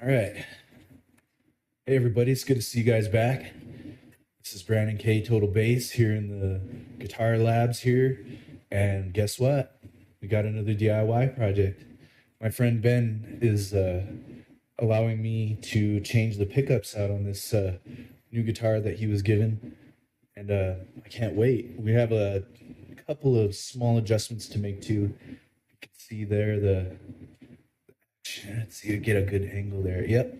All right. Hey, everybody. It's good to see you guys back. This is Brandon K. Total Bass here in the Guitar Labs here. And guess what? We got another DIY project. My friend Ben is allowing me to change the pickups out on this new guitar that he was given. And I can't wait. We have a couple of small adjustments to make too. You can see there let's see, get a good angle there. Yep.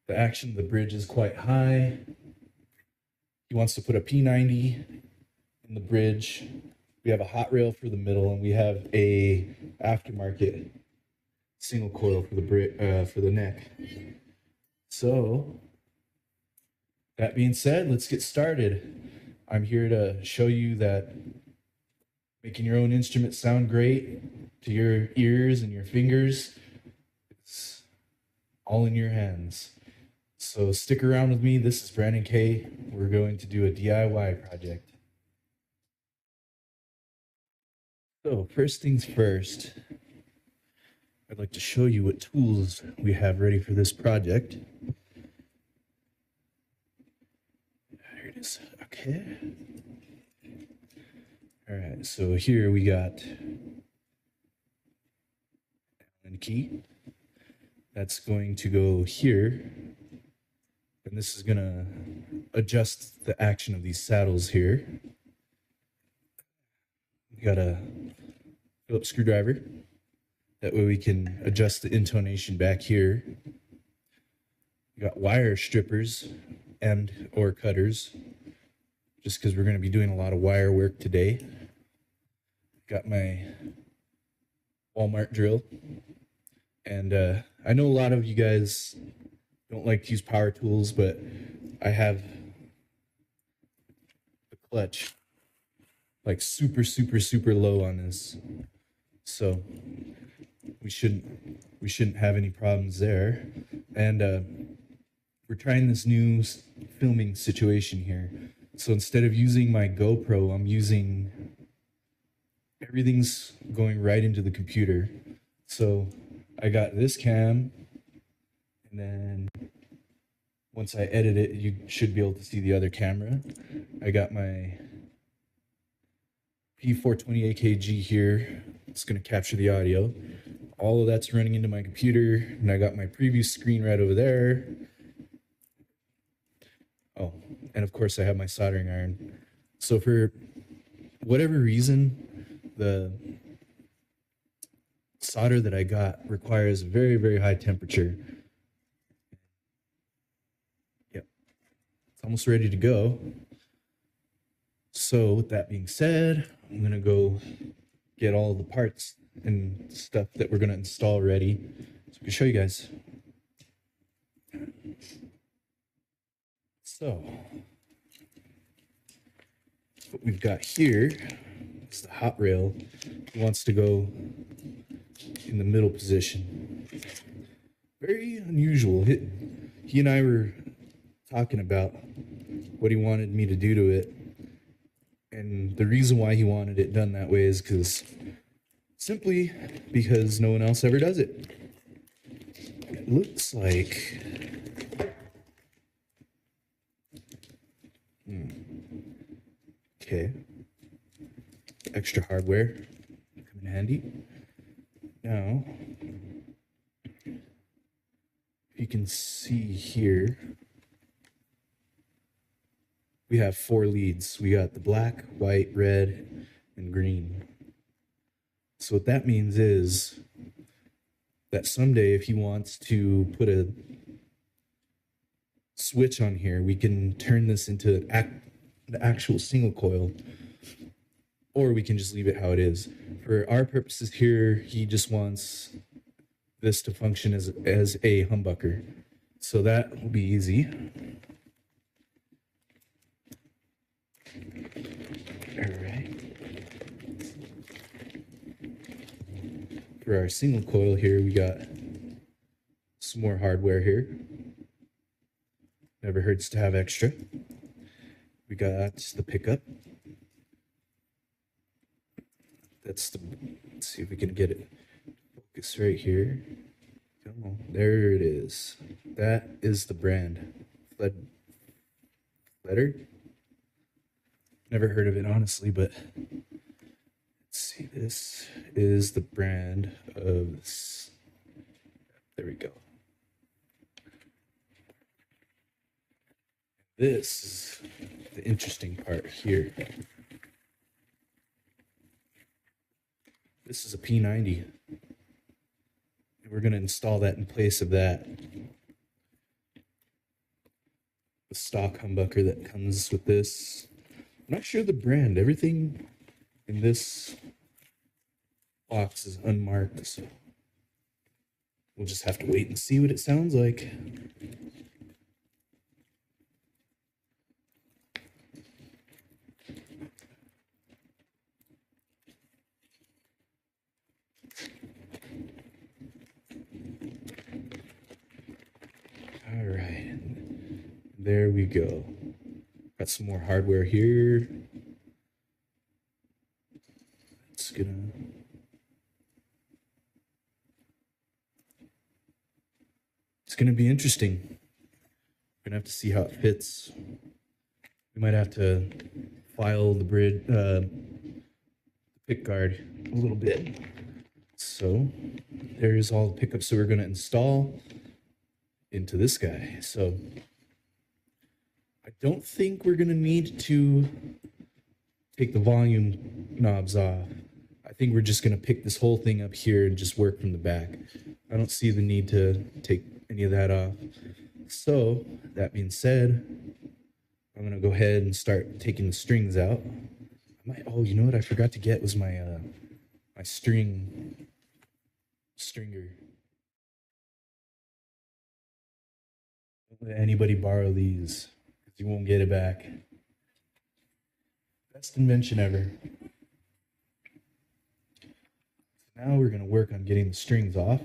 The action of the bridge is quite high. He wants to put a P90 in the bridge. We have a hot rail for the middle, and we have a aftermarket single coil for the neck. So, that being said, let's get started. I'm here to show you that making your own instrument sound great to your ears and your fingers, it's all in your hands. So stick around with me. This is Brandon K. We're going to do a DIY project. So first things first, I'd like to show you what tools we have ready for this project. There it is. Okay. All right, so here we got Allen key. That's going to go here. And this is going to adjust the action of these saddles here. We got a Phillips screwdriver. That way we can adjust the intonation back here. We got wire strippers and or cutters, just because we're going to be doing a lot of wire work today. Got my Walmart drill. And I know a lot of you guys don't like to use power tools, but I have the clutch like super low on this, so we shouldn't have any problems there. And we're trying this new filming situation here, so instead of using my GoPro, I'm using everything's going right into the computer. So I got this cam, and then once I edit it, you should be able to see the other camera. I got my P420 AKG here. It's going to capture the audio. All of that's running into my computer, and I got my preview screen right over there. Oh, and of course I have my soldering iron. So for whatever reason, the solder that I got requires a very high temperature. Almost ready to go. So with that being said, I'm gonna go get all the parts and stuff that we're gonna install ready so I can show you guys. So what we've got here is the hot rail. It wants to go in the middle position. Very unusual. He and I were talking about what he wanted me to do to it, and the reason why he wanted it done that way is simply because no one else ever does it. It looks like okay, extra hardware come in handy. Now you can see here we have 4 leads. We got the black, white, red, and green. So what that means is that someday if he wants to put a switch on here, we can turn this into the actual single coil, or we can just leave it how it is. For our purposes here, he just wants this to function as a humbucker. So that will be easy. For our single coil here, we got some more hardware here. Never hurts to have extra. We got the pickup. Let's see if we can get it focus right here. Come on, There it is. That is the brand. Letter? Never heard of it, honestly, but let's see. This is the brand of this. There we go. This is the interesting part here. This is a P90. And we're going to install that in place of that. The stock humbucker that comes with this. I'm not sure the brand. Everything in this box is unmarked, so we'll just have to wait and see what it sounds like. All right, there we go. Got some more hardware here. It's gonna be interesting. We're gonna have to see how it fits. We might have to file the bridge, pick guard a little bit. So there's all the pickups that we're gonna install into this guy. So I don't think we're gonna need to take the volume knobs off. I think we're just gonna pick this whole thing up here and just work from the back. I don't see the need to take any of that off. So that being said, I'm gonna go ahead and start taking the strings out. Oh, you know what I forgot to get was my my stringer. Don't let anybody borrow these, because you won't get it back. Best invention ever. Now we're gonna work on getting the strings off.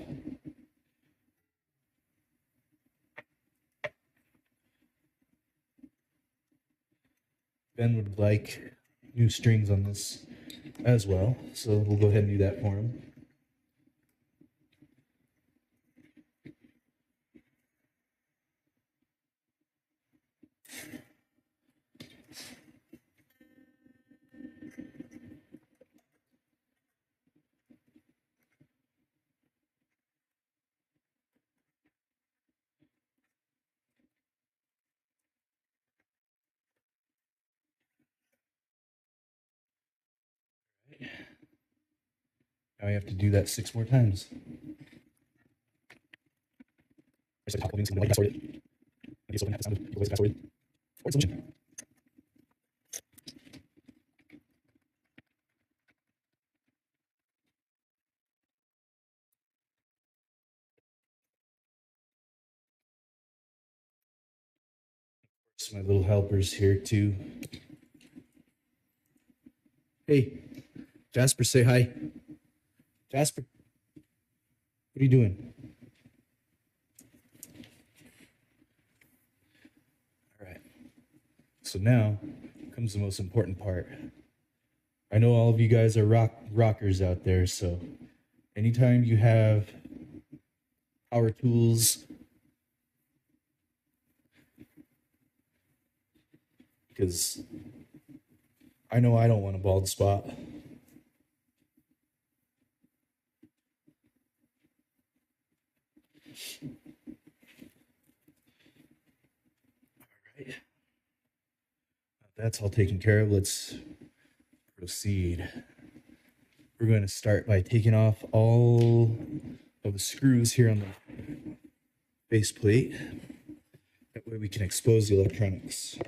Ben would like new strings on this as well, so we'll go ahead and do that for him. Now I have to do that 6 more times. My little helpers here too. Hey, Jasper, say hi. Jasper, what are you doing? All right. So now comes the most important part. I know all of you guys are rockers out there, so anytime you have power tools, because I know I don't want a bald spot. All right. That's all taken care of. Let's proceed. We're going to start by taking off all of the screws here on the base plate. That way we can expose the electronics.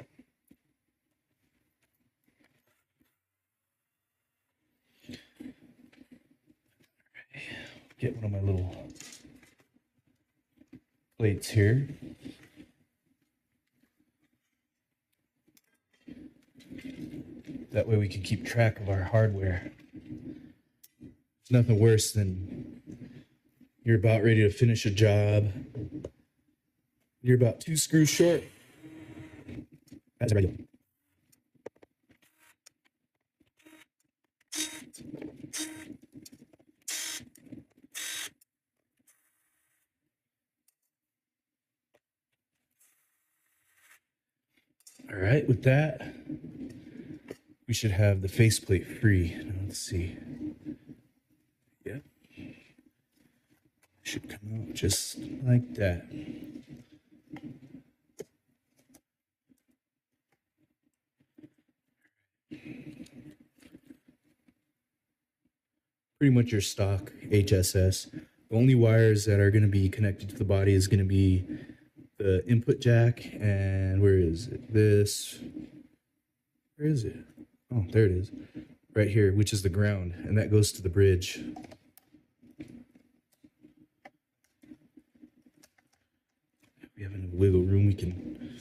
Get one of my little plates here. That way we can keep track of our hardware. It's nothing worse than you're about ready to finish a job. You're about 2 screws short. That's right. All right, with that, we should have the faceplate free. Now, let's see. Yeah. Should come out just like that. Pretty much your stock HSS. The only wires that are going to be connected to the body is going to be the input jack and where is it? Where is it? Oh, there it is. Right here, which is the ground, and that goes to the bridge. We have enough wiggle room, we can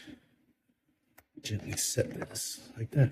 gently set this like that.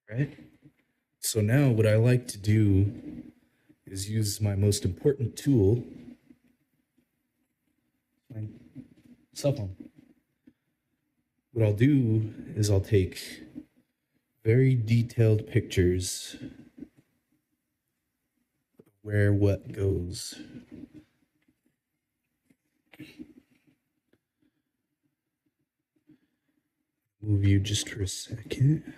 Right? So now what I like to do is use my most important tool, my cell phone. What I'll do is I'll take very detailed pictures of where what goes. Move you just for a second.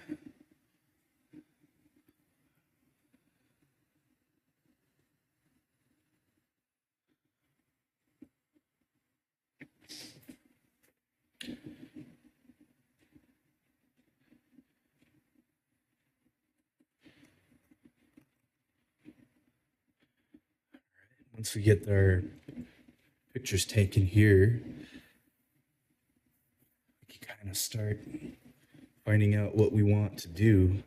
Once we get our pictures taken here, we can kind of start finding out what we want to do.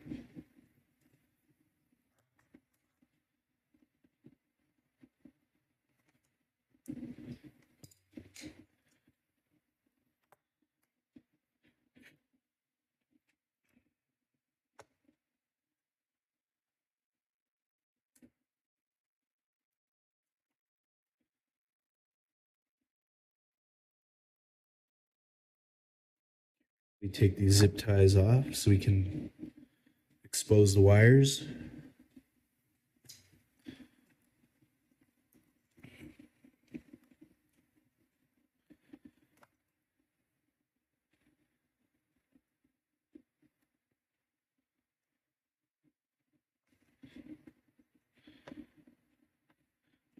We take these zip ties off so we can expose the wires.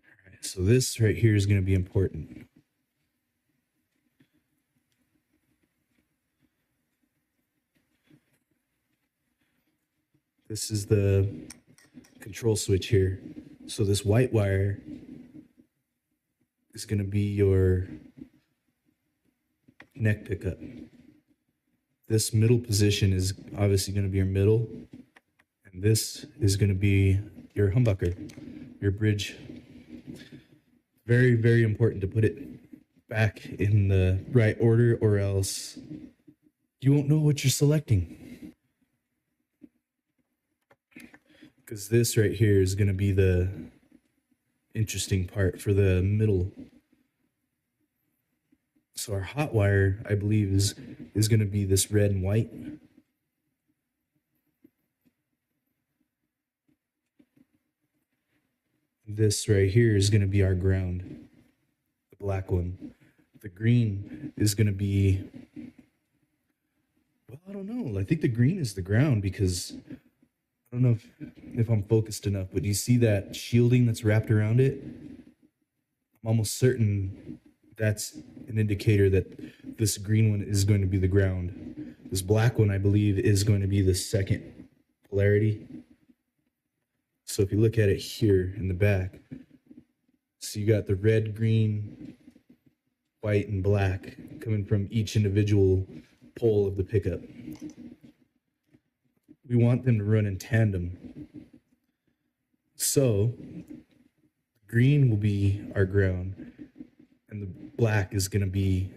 All right, so this right here is going to be important. This is the control switch here. So this white wire is going to be your neck pickup. This middle position is obviously going to be your middle, and this is going to be your humbucker, your bridge. Very, very important to put it back in the right order, or else you won't know what you're selecting. Because this right here is going to be the interesting part for the middle. So our hot wire, I believe, is going to be this red and white. This right here is going to be our ground, the black one. The green is going to be, well, I don't know. I think the green is the ground because I don't know if I'm focused enough, but do you see that shielding that's wrapped around it? I'm almost certain that's an indicator that this green one is going to be the ground. This black one, I believe, is going to be the second polarity. So if you look at it here in the back, so you got the red, green, white, and black coming from each individual pole of the pickup. We want them to run in tandem. So green will be our ground, and the black is going to be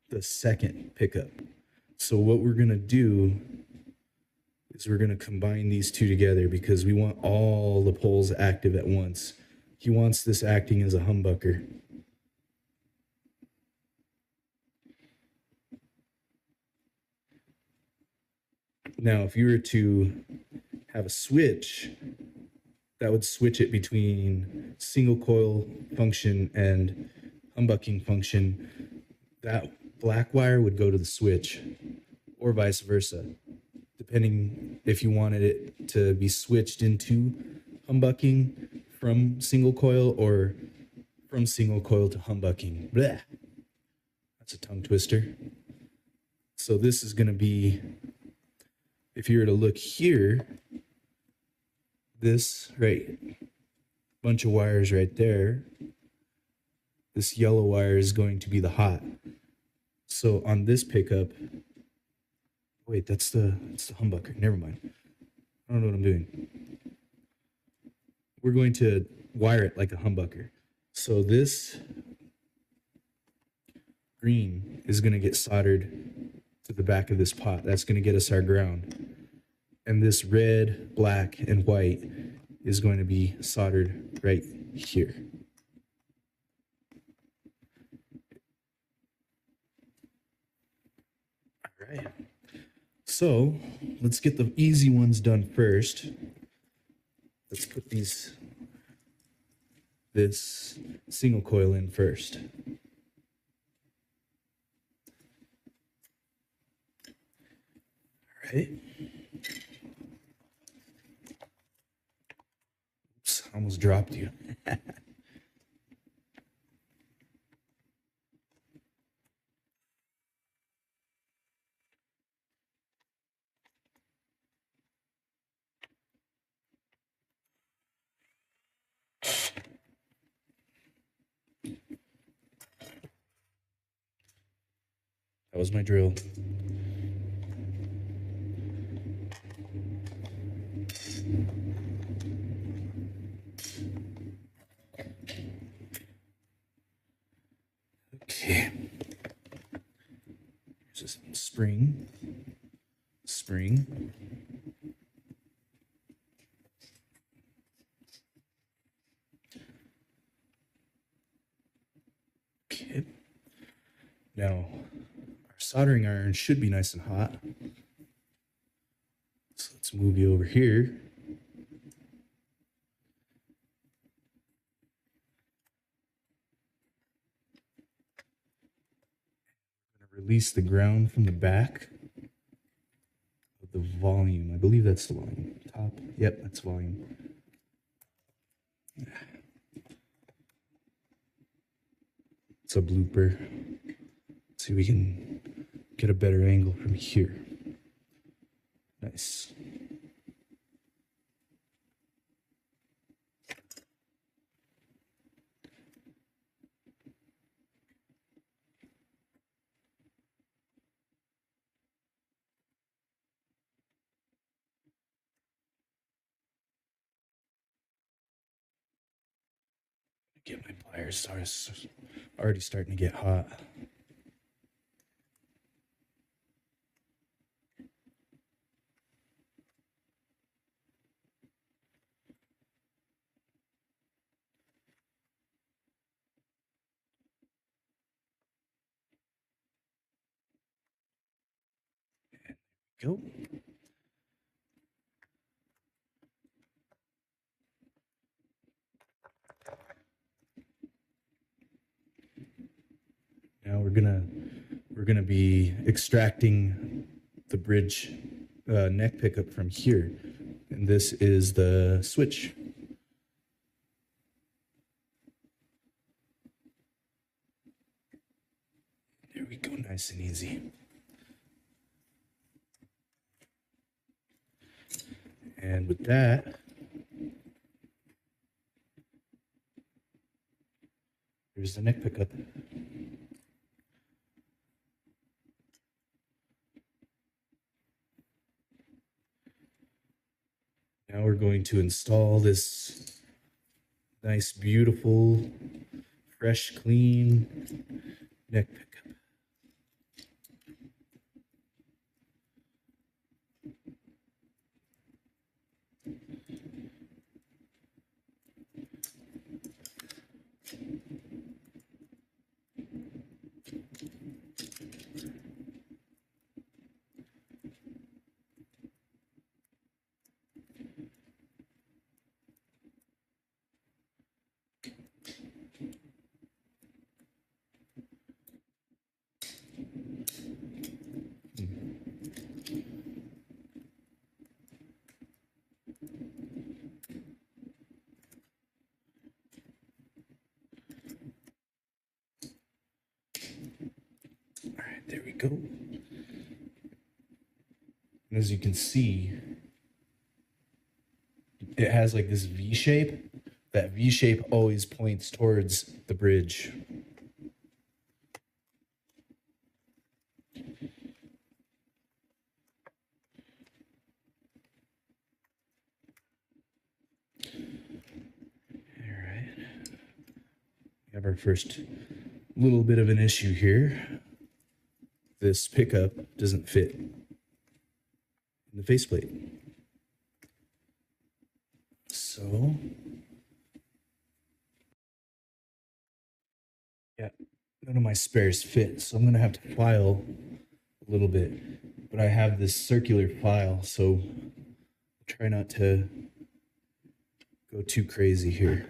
the second pickup. So what we're going to do is we're going to combine these two together because we want all the poles active at once. He wants this acting as a humbucker. Now, if you were to have a switch, that would switch it between single coil function and humbucking function. That black wire would go to the switch, or vice versa, depending if you wanted it to be switched into humbucking from single coil or from single coil to humbucking. Blech. That's a tongue twister. So this is going to be, if you were to look here, this right bunch of wires right there, this yellow wire is going to be the hot. So on this pickup, wait, that's the humbucker. Never mind. I don't know what I'm doing. We're going to wire it like a humbucker. So this green is going to get soldered to the back of this pot. That's going to get us our ground. And this red, black, and white is going to be soldered right here. All right. So let's get the easy ones done first. Let's put this single coil in first. All right. Oops, I almost dropped you. That was my drill. Okay. Here's a spring. Okay. Now, our soldering iron should be nice and hot. So let's move you over here. I'm going to release the ground from the back of the volume. I believe that's the volume. Top. Yep, that's volume. It's a blooper. Let's see if we can get a better angle from here. Nice. Get my pliers. Already starting to get hot. Go. Now we're gonna be extracting the bridge neck pickup from here, and this is the switch. There we go, nice and easy. And with that, here's the neck pickup. Now we're going to install this nice, beautiful, fresh, clean neck pickup. There we go. And as you can see, it has like this V shape. That V shape always points towards the bridge. All right. We have our first little bit of an issue here. This pickup doesn't fit in the faceplate. So, yeah, none of my spares fit, so I'm gonna have to file a little bit. But I have this circular file, so try not to go too crazy here.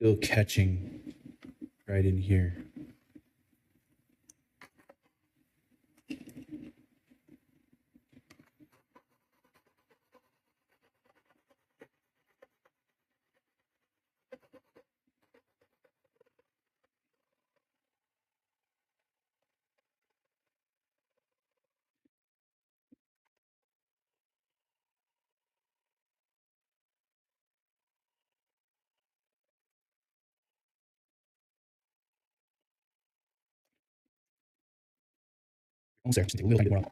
Still catching right in here. Almost there. Just need a little bit more on.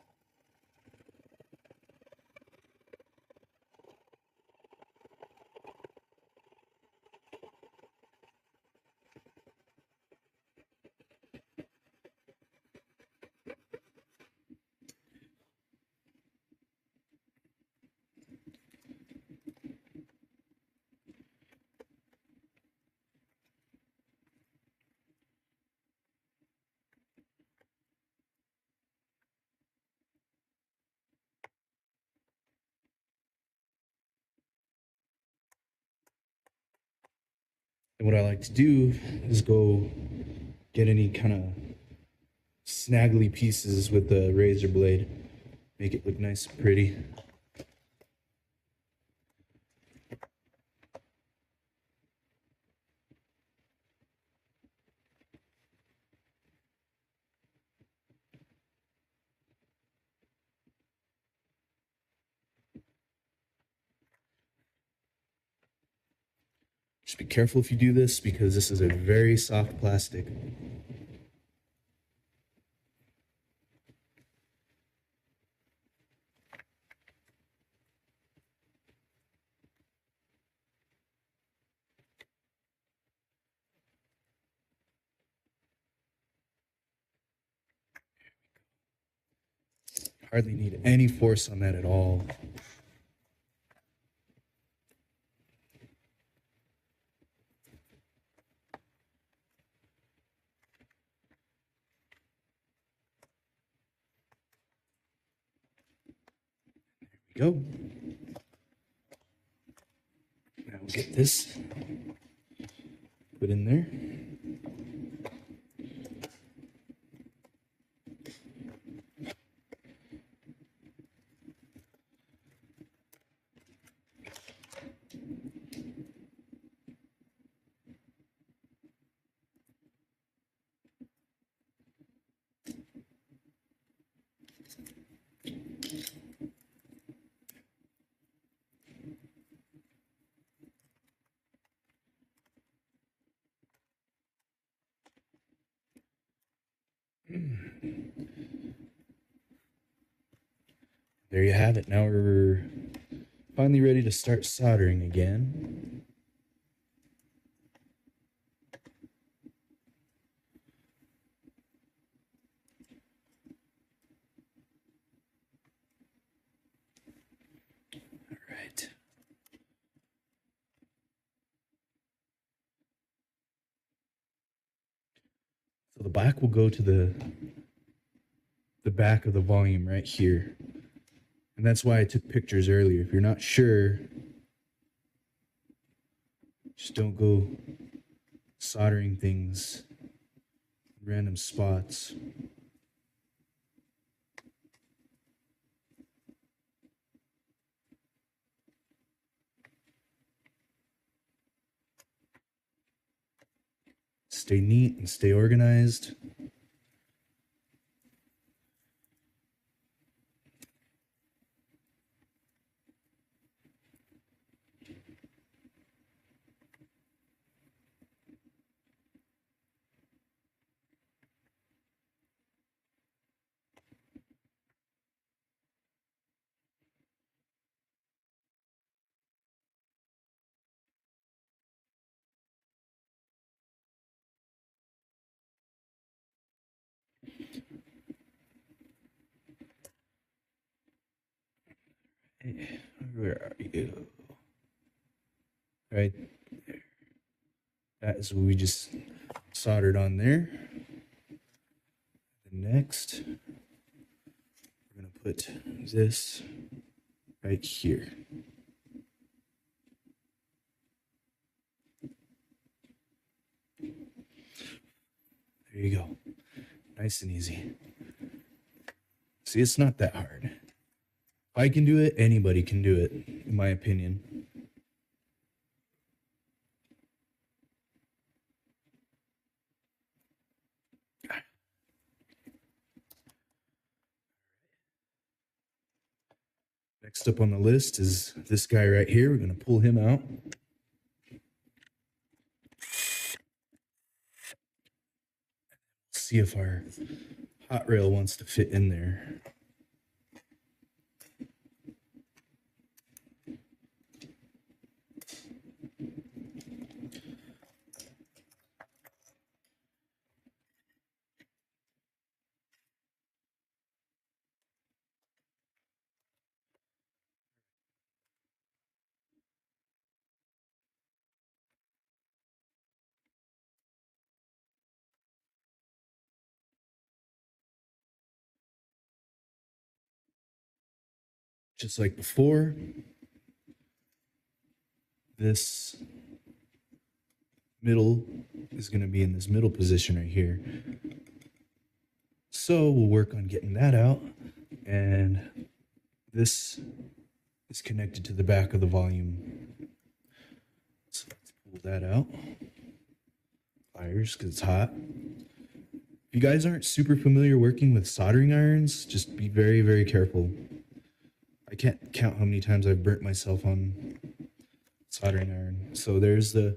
And what I like to do is go get any kind of snaggly pieces with the razor blade, make it look nice and pretty. Just be careful if you do this because this is a very soft plastic. Hardly need any force on that at all. There we go. Now we'll get this put in there. There you have it. Now we're finally ready to start soldering again. All right. So the black will go to the back of the volume right here. And And that's why I took pictures earlier. If you're not sure, just don't go soldering things in random spots. Stay neat and stay organized. Where are you? Right there. That is what we just soldered on there. And next, we're going to put this right here. There you go. Nice and easy. See, it's not that hard. If I can do it, anybody can do it, in my opinion. Next up on the list is this guy right here. We're going to pull him out. See if our hot rail wants to fit in there. Just like before, this middle is going to be in this middle position right here. So we'll work on getting that out. And this is connected to the back of the volume. So let's pull that out. Pliers, because it's hot. If you guys aren't super familiar working with soldering irons, just be very, very careful. I can't count how many times I've burnt myself on soldering iron. So there's the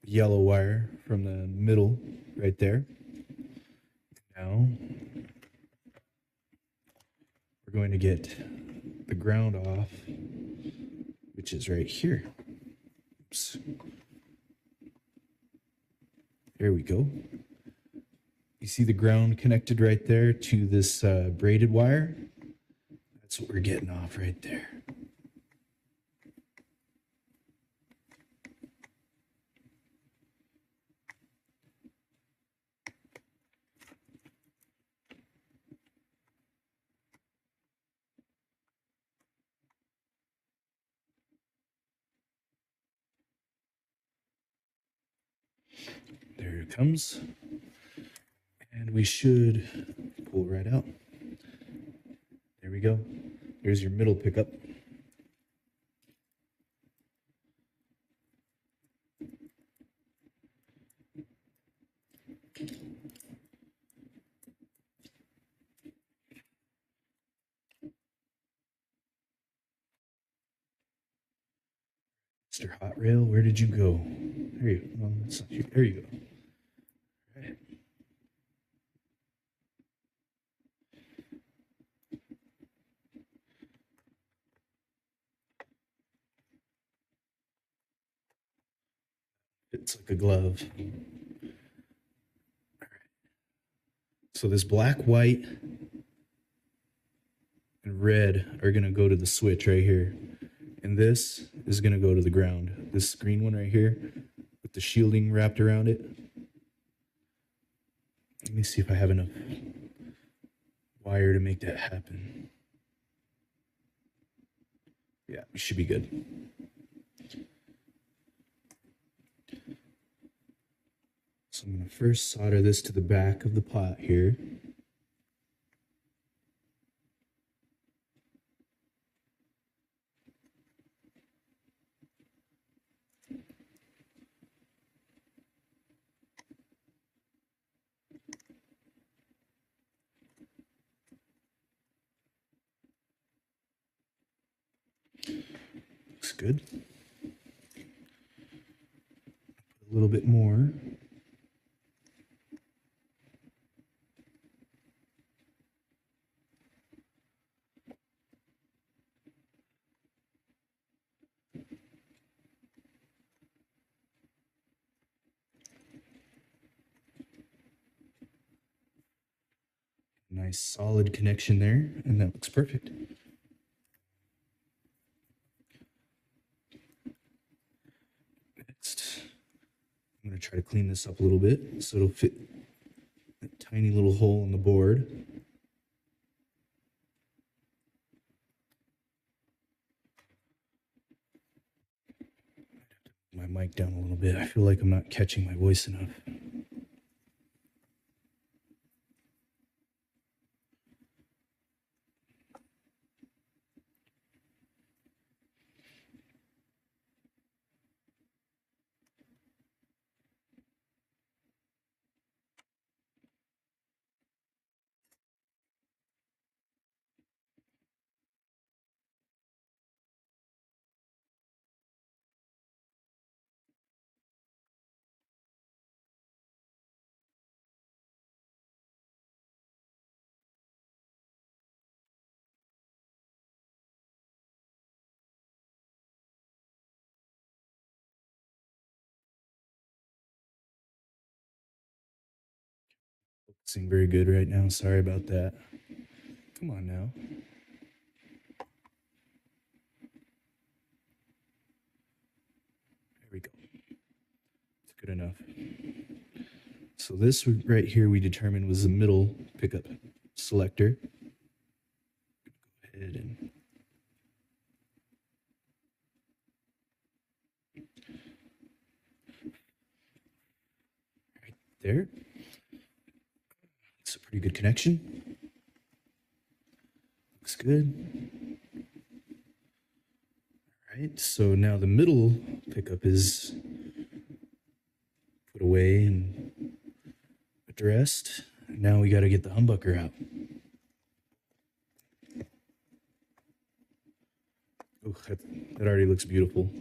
yellow wire from the middle right there. Now we're going to get the ground off, which is right here. Oops. There we go. You see the ground connected right there to this braided wire? That's what we're getting off right there. There it comes. And we should pull right out. There we go. There's your middle pickup. Mr. Hot Rail, where did you go? There you go. Oh, that's not you. There you go. All right. It's like a glove. All right. So this black, white, and red are going to go to the switch right here. And this is going to go to the ground. This green one right here with the shielding wrapped around it. Let me see if I have enough wire to make that happen. Yeah, we should be good. So I'm going to first solder this to the back of the pot here. Looks good. Put a little bit more. Nice solid connection there, and that looks perfect. Next, I'm going to try to clean this up a little bit so it'll fit that tiny little hole in the board. My mic down a little bit. I feel like I'm not catching my voice enough. Focusing very good right now. Sorry about that. Come on now. There we go. It's good enough. So this right here we determined was the middle pickup selector. Go ahead and right there. It's a pretty good connection. Looks good. All right, so now the middle pickup is put away and addressed. Now we got to get the humbucker out. Oh, that already looks beautiful.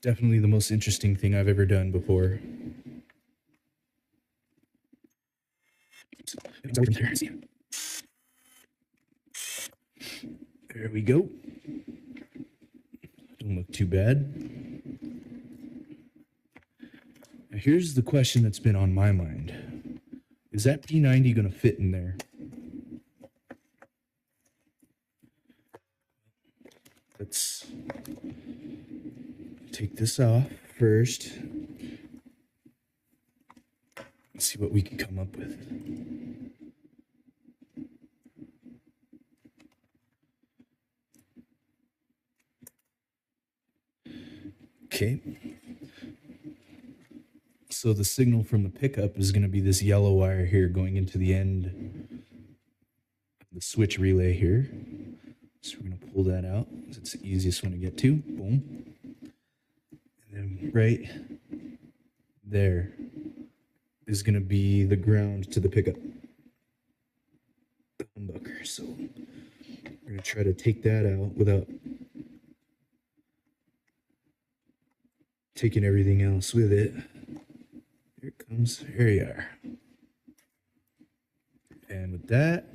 Definitely the most interesting thing I've ever done before. There we go. Don't look too bad. Now here's the question that's been on my mind. Is that P90 going to fit in there? Let's take this off first. Let's see what we can come up with. Okay. So the signal from the pickup is going to be this yellow wire here going into the end of the switch relay here. So we're going to pull that out. It's the easiest one to get to. Boom. And then right there is going to be the ground to the pickup, the humbucker. So we're going to try to take that out without taking everything else with it. Here it comes. Here you are. And with that,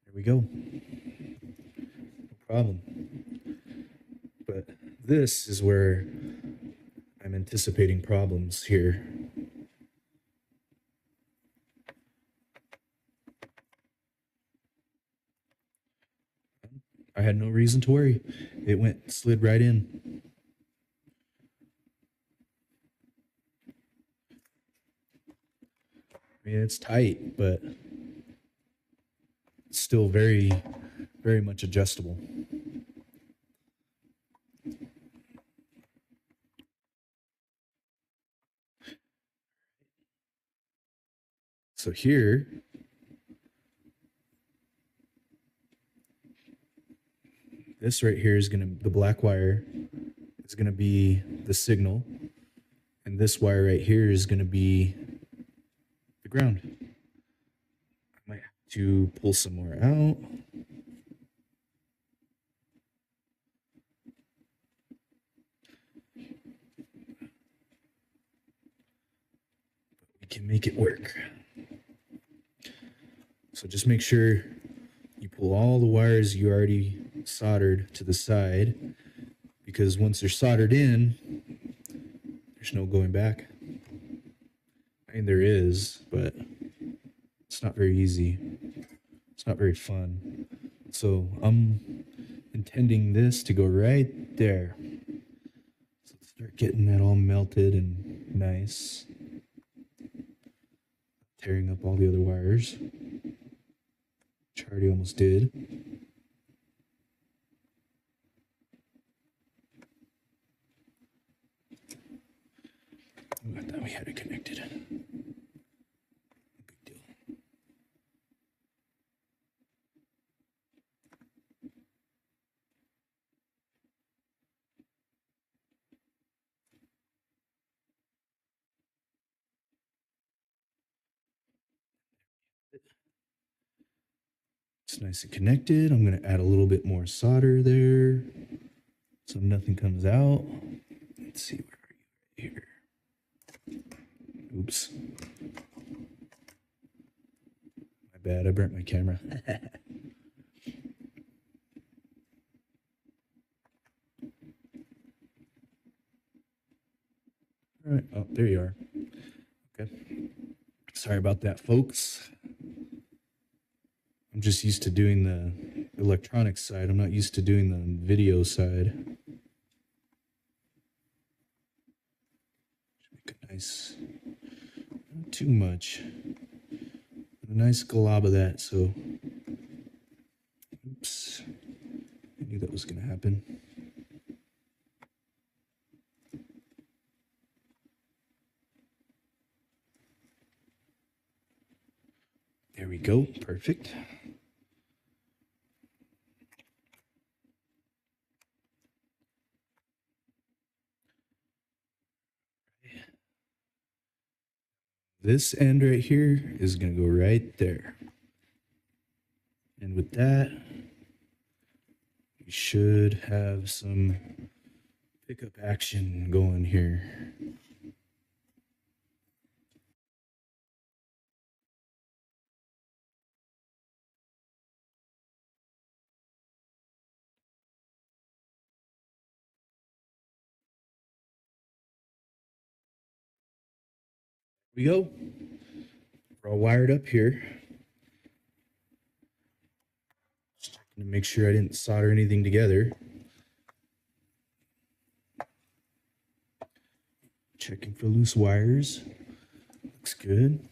there we go. No problem. But this is where I'm anticipating problems here. I had no reason to worry. It slid right in. mean, it's tight, but it's still very, very much adjustable. So here, this right here is the black wire is gonna be the signal, and this wire right here is gonna be the ground. I might have to pull some more out. We can make it work. So just make sure you pull all the wires you already soldered to the side, because once they're soldered in, there's no going back. I mean, there is, but it's not very easy. It's not very fun. So I'm intending this to go right there. So let's start getting that all melted and nice. Tearing up all the other wires, which I already almost did. I thought we had it connected. Big deal. It's nice and connected. I'm going to add a little bit more solder there so nothing comes out. Let's see, where are you? Here. Oops. My bad, I burnt my camera. All right, oh, there you are. Okay. Sorry about that, folks. I'm just used to doing the electronics side. I'm not used to doing the video side. Make a nice, not too much, a nice glob of that. So, oops, I knew that was going to happen. There we go. Perfect. This end right here is going to go right there. And with that, we should have some pickup action going here. We go. We're all wired up here. Just checking to make sure I didn't solder anything together. Checking for loose wires. Looks good.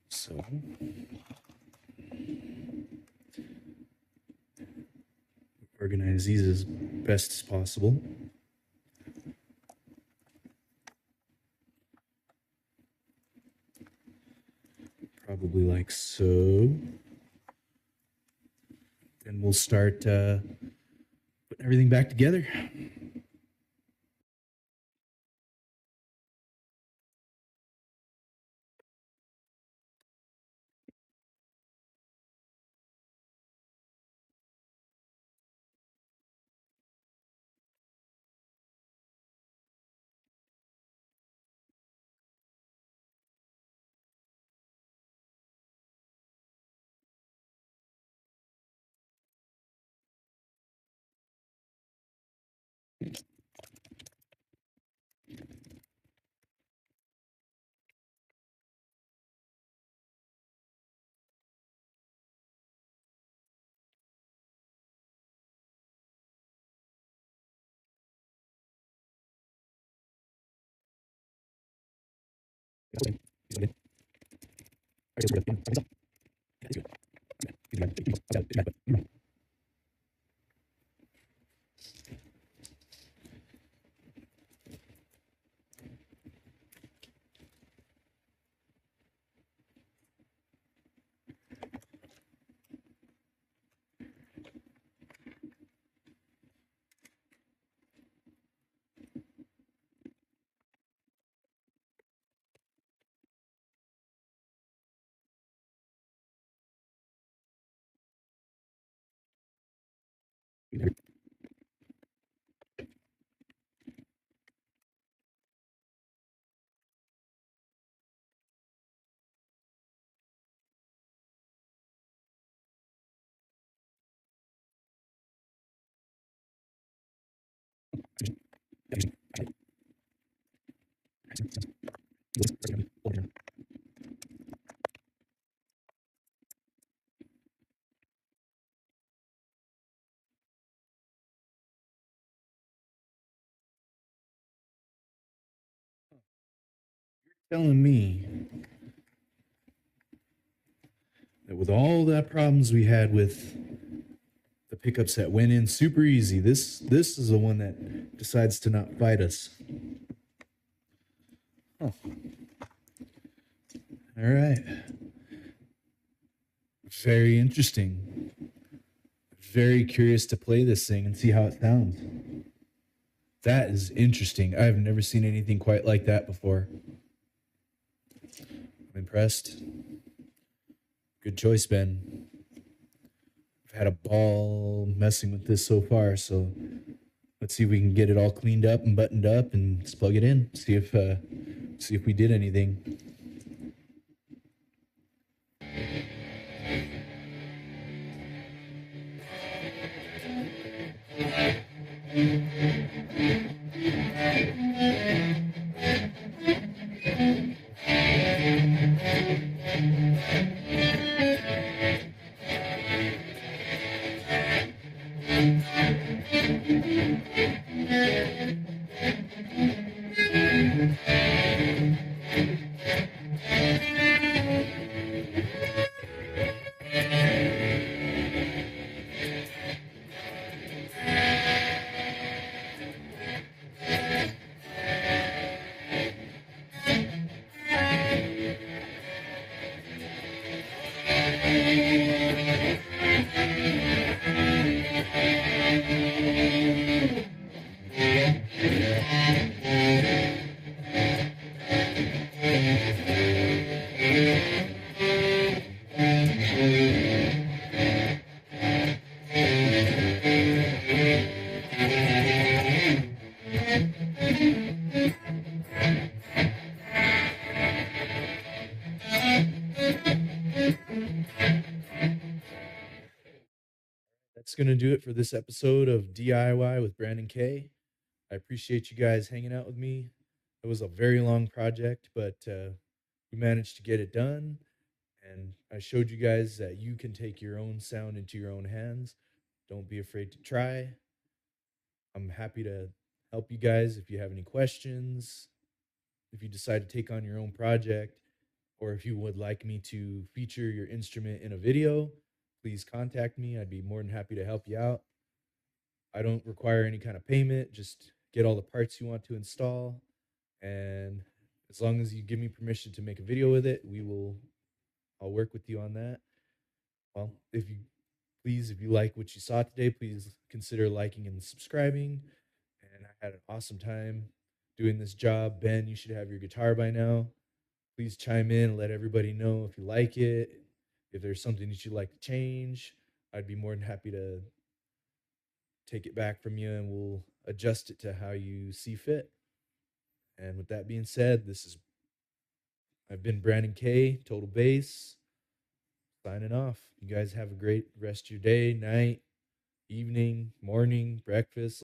So, organize these as best as possible. Probably like so. Then we'll start putting everything back together. Okay. Telling me that with all the problems we had with the pickups that went in super easy, this is the one that decides to not fight us. Oh. All right. Very interesting. Very curious to play this thing and see how it sounds. That is interesting. I've never seen anything quite like that before. I'm impressed. Good choice, Ben. I've had a ball messing with this so far, so let's see if we can get it all cleaned up and buttoned up and just plug it in. See if we did anything. That's going to do it for this episode of DIY with Brandon K. I appreciate you guys hanging out with me. It was a very long project, but we managed to get it done. And I showed you guys that you can take your own sound into your own hands. Don't be afraid to try. I'm happy to help you guys if you have any questions, if you decide to take on your own project, or if you would like me to feature your instrument in a video, please contact me. I'd be more than happy to help you out. I don't require any kind of payment, just get all the parts you want to install. And as long as you give me permission to make a video with it, I'll work with you on that. Well, if you like what you saw today, please consider liking and subscribing. And I had an awesome time doing this job. Ben, you should have your guitar by now. Please chime in and let everybody know if you like it. If there's something that you'd like to change, I'd be more than happy to take it back from you and we'll adjust it to how you see fit. And with that being said, I've been Brandon K, Total Bass, signing off. You guys have a great rest of your day, night, evening, morning, breakfast.